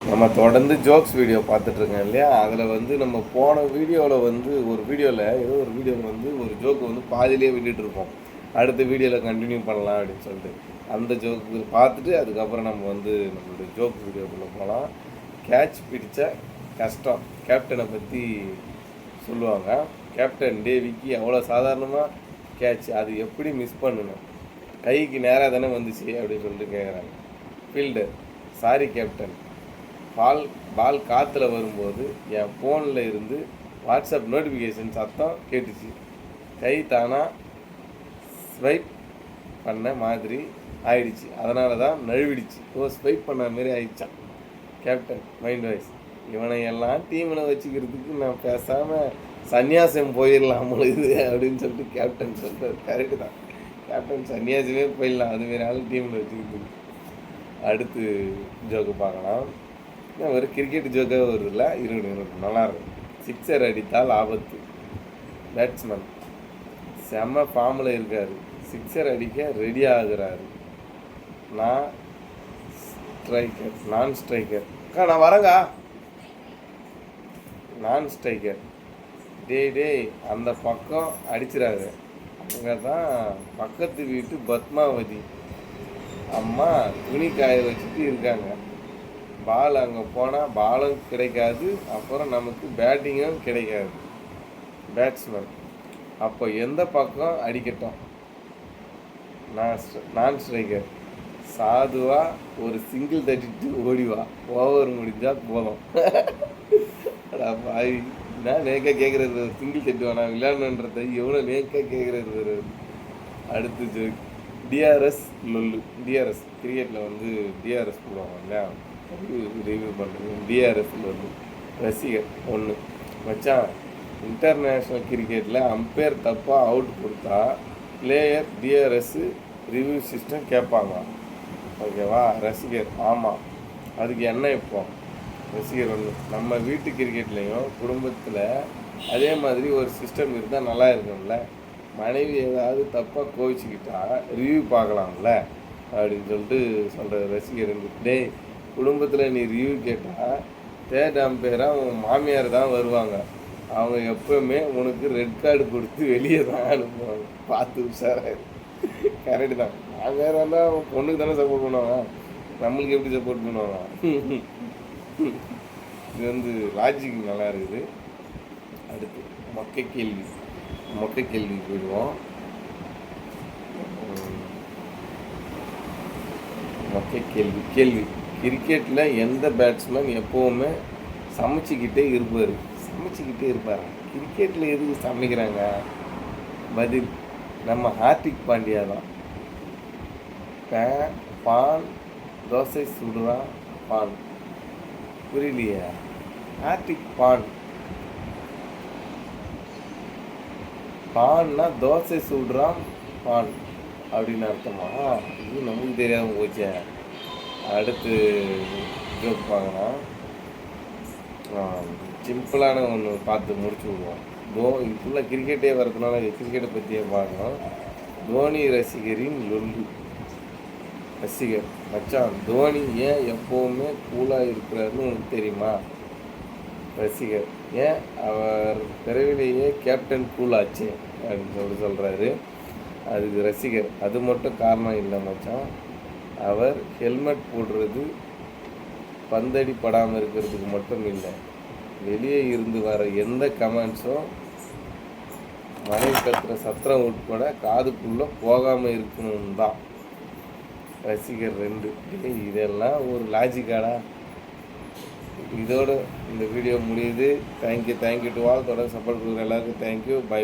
நம்ம தொடர்ந்து jokes video பார்த்துட்ருக்கோம் இல்லையா, அதில் வந்து நம்ம போன வீடியோவில் வந்து ஒரு வீடியோவில் ஏதோ ஒரு வீடியோவில் வந்து ஒரு ஜோக்கு வந்து பாதியிலே விட்டுட்டுருப்போம். அடுத்த வீடியோவில் கண்டினியூ பண்ணலாம் அப்படின்னு சொல்லிட்டு அந்த ஜோக்கு பார்த்துட்டு அதுக்கப்புறம் நம்ம வந்து நம்மளுடைய ஜோக் வீடியோக்குள்ளே போகலாம். கேட்ச் பிடிச்ச கஷ்டம் கேப்டனை பற்றி சொல்லுவாங்க. கேப்டன் விக்கி அவ்வளோ சாதாரணமாக கேட்ச் அது எப்படி மிஸ் பண்ணணும், கைக்கு நேராக தானே வந்துச்சு அப்படின்னு சொல்லிட்டு கேட்குறாங்க. ஃபீல்டர், சாரி கேப்டன், பால் காற்றுல வரும்போது என் ஃபோனில் இருந்து வாட்ஸ்அப் நோட்டிஃபிகேஷன் சத்தம் கேட்டுச்சு, கை தானாக ஸ்வைப் பண்ண மாதிரி ஆயிடுச்சு, அதனால தான் நழுவிடுச்சு. ஸ்வைப் பண்ண மாரி ஆயிடுச்சான். கேப்டன் மைண்ட் வாய்ஸ், இவனை எல்லாம் டீமில் வச்சுக்கிறதுக்கு நான் பேசாமல் சன்னியாசம் போயிடலாம் இது அப்படின்னு சொல்லிட்டு கேப்டன் சொல்கிறார். கரெக்டு தான், கேப்டன் சன்னியாசமே போயிடலாம் அதுமாரி ஆள் டீமில் வச்சுக்கிறதுக்கு. அடுத்து ஜோக்கு பார்க்கலாம். ஒரு கிரிக்கெட் ஜோக்காக வருதுல்ல, இருபது நல்லாயிருக்கும். சிக்ஸர் அடித்தால் ஆபத்து. பேட்ஸ்மேன் செம்ம ஃபார்மில் இருக்கார், சிக்ஸர் அடிக்க ரெடி ஆகுறாரு. நான் ஸ்ட்ரைக்கர் நான் வரேங்க. நான் ஸ்ட்ரைக்கர், டேய் அந்த பக்கம் அடிச்சிடாரு, அங்கே தான் பக்கத்து வீட்டு பத்மாவதி அம்மா துணி காய வச்சுட்டு இருக்காங்க. பால் அங்கே போனால் பாலும் கிடைக்காது, அப்புறம் நமக்கு பேட்டிங்கும் கிடைக்காது. பேட்ஸ்மேன், அப்போ எந்த பக்கம் அடிக்கட்டும்? நான் ஸ்ட்ரைக்கர், சாதுவா ஒரு சிங்கிள் தட்டிட்டு ஓடிவா, ஓவர் முடிஞ்சால் போதும். பாய், நான் நேக்காக கேட்குறது சிங்கிள் தட்டுவானா விளையாடணுன்றதை எவ்வளோ நேக்காக கேட்குறது வருது. அடுத்து ஜோக், டிஆர்எஸ் லொல்லு. டிஆர்எஸ் கிரிக்கெட்டில் வந்து டிஆர்எஸ் போடுவாங்க இல்லையா, ரிவ்யூ பண்ணுறது. டிஆர்எஸ் லொல்லு. ரசிகர் ஒன்று, மச்சான் இன்டர்நேஷ்னல் கிரிக்கெட்டில் அம்பையர் தப்பாக அவுட் கொடுத்தா பிளேயர் டிஆர்எஸ் ரிவ்யூ சிஸ்டம் கேட்பாங்க, ஓகேவா? ரசிகர், ஆமாம், அதுக்கு என்ன இப்போ? ரசிகர் ஒன்று, நம்ம வீட்டு கிரிக்கெட்லேயும் குடும்பத்தில் அதே மாதிரி ஒரு சிஸ்டம் இருந்தால் நல்லா இருக்கும்ல, மனைவி ஏதாவது தப்பாக கோவிச்சுக்கிட்டா ரிவ்யூ பார்க்கலாம்ல அப்படின்னு சொல்லிட்டு சொல்கிற ரசிகர். டேய், குடும்பத்தில் நீ ரிவ்யூ கேட்டால் தேர்ட் அம்பையராக உன் மாமியார் தான் வருவாங்க, அவங்க எப்போவுமே உனக்கு ரெட் கார்டு கொடுத்து வெளியே தான் அனுப்புவாங்க, பார்த்து உஷாராக. கரெக்டு தான், மாமியார் வந்தால் பொண்ணுக்கு தானே சப்போர்ட் பண்ணுவாங்க, நம்மளுக்கு எப்படி சப்போர்ட் பண்ணுவாங்க? இது வந்து லாஜிக் நல்லா இருக்குது. அடுத்து மொக்கை கேள்வி போயிடுவோம். மொக்கை கேள்வி, கிரிக்கெட்டில் எந்த பேட்ஸ்மேன் எப்போவுமே சமைச்சிக்கிட்டே இருப்பார்? கிரிக்கெட்டில் எதுக்கு சமைக்கிறாங்க? பதில், நம்ம ஹார்திக் பாண்டியா தான். பான் தோசை சுடுறா பான், புரியலையே? ஹார்திக் பான்னா தோசை சுடுறான் பான் அப்படின்னு அர்த்தமா? இது நமக்கு தெரியாமல் போச்சே. அடுத்து ஜோக் பார்க்கலாம். சிம்பிளான ஒன்று பார்த்து முடிச்சு விடுவோம். ஃபுல்லாக கிரிக்கெட்டே வரதுனால கிரிக்கெட்டை பற்றியே பார்க்கணும். தோனி ரசிகரின் லொல்லு. ரசிகர், மச்சான் தோனி ஏன் எப்போவுமே கூலாக இருக்கிறாருன்னு உனக்கு தெரியுமா? ரசிகர், ஏன் அவர் பிறவிலேயே கேப்டன் கூல் ஆச்சு அப்படின்னு சொல்கிறாரு. அதுக்கு ரசிகர், அது மட்டும் காரணம் இல்லை மச்சான், அவர் ஹெல்மெட் போடுறது பந்தடி படாமல் இருக்கிறதுக்கு மட்டும் இல்லை, வெளியே இருந்து வர எந்த கமெண்ட்ஸும் மனைவி கத்துற சத்திரம் உட்பட காதுக்குள்ளே போகாமல் இருக்கணும் தான். ரசிகர் 2, இதெல்லாம் ஒரு லாஜிக்காடா? இதோடு இந்த வீடியோ முடியுது. Thank you to all. தொடர்ந்து சப்போர்ட் கொடுக்குற எல்லாருக்கும் தேங்க்யூ. பை.